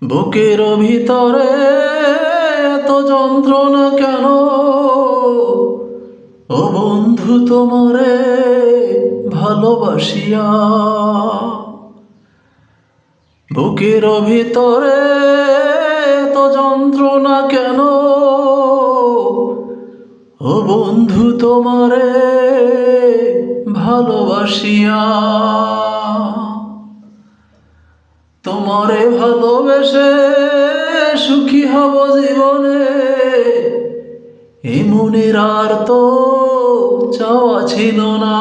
বুকের ভিতরে এত যন্ত্রণা কেন? ও বন্ধু তোমারে ভালোবাসিয়া, বুকের ভিতরে এত যন্ত্রণা কেন? ও বন্ধু তোমারে ভালোবাসিয়া, তোমারে ভালোবেসে সুখী হব জীবনে, এই মনের আর তো চাওয়া ছিল না।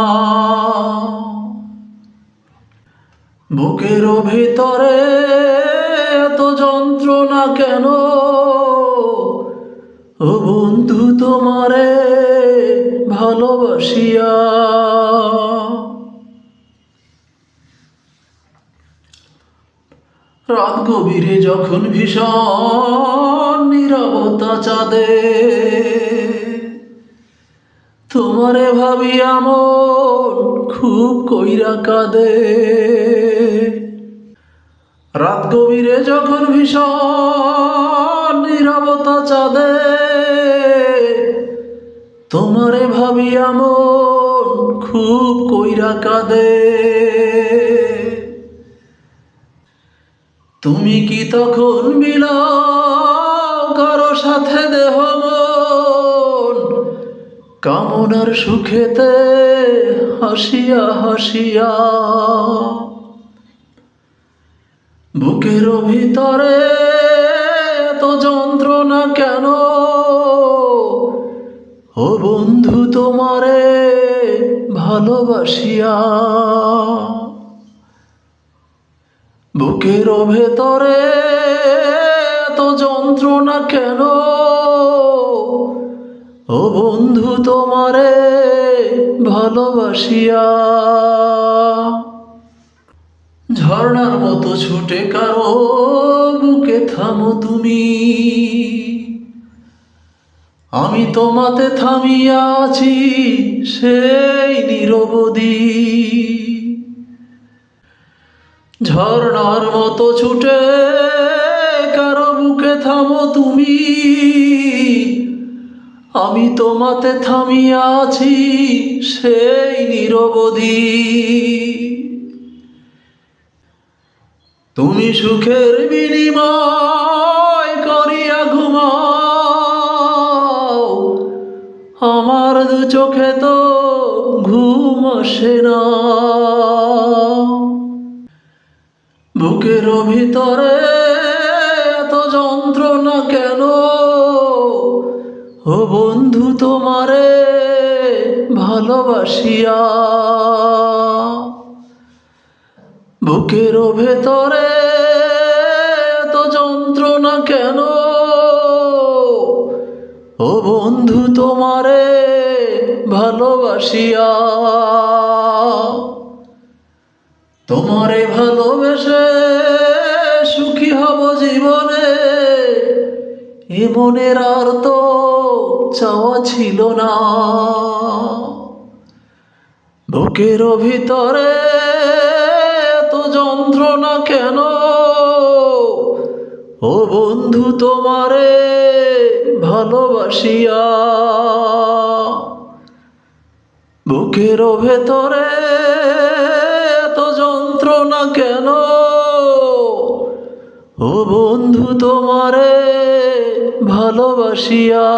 বুকের ভিতরে এত যন্ত্রণা কেন? ও বন্ধু তোমারে ভালোবাসিয়া, রাত গভীরে যখন ভীষণ নীরবতা চাঁদে, তোমারে ভাবি আমন খুব কইরা কাঁদে। রাত গভীরে যখন ভীষণ নীরবতা চাঁদে, তোমারে ভাবি আমন খুব কইরা কাঁদে। তুমি কি তখন বিলাও কারো সাথে দেহ মন, কামনার সুখেতে হাসিয়া হাসিয়া? বুকের ভিতরে এত যন্ত্রণা কেন? ও বন্ধু তোমারে ভালোবাসিয়া, বুকের ভেতরে এত যন্ত্রণা কেন? ও বন্ধু তোমারে ভালোবাসিয়া, ঝর্ণার মতো ছুটে কারো বুকে থামো তুমি, আমি তোমাতে থামিয়া আছি সেই নিরবধি। ঝর্ণার মতো ছুটে কারো বুকে থামো তুমি, আমি তোমাতে থামিয়া আছি সেই নিরবধি। তুমি সুখের বিনিময় করিয়া ঘুমাও, আমার দু চোখে তো ঘুম আসে না। বুকের ভিতরে এত যন্ত্রণা কেন? ও বন্ধু তোমারে ভালোবাসিয়া, বুকের ভেতরে এত যন্ত্রণা কেন? ও বন্ধু তোমারে ভালোবাসিয়া, তোমারে ভালোবেসে সুখী হব জীবনে, এ মনের আর তো চাওয়া ছিল না। বুকের ভিতরে এত যন্ত্রণা কেন? ও বন্ধু তোমারে ভালোবাসিয়া, বুকের ভেতরে এত যন্ত্রণা কেন? ও বন্ধু তোমারে ভালোবাসিয়া।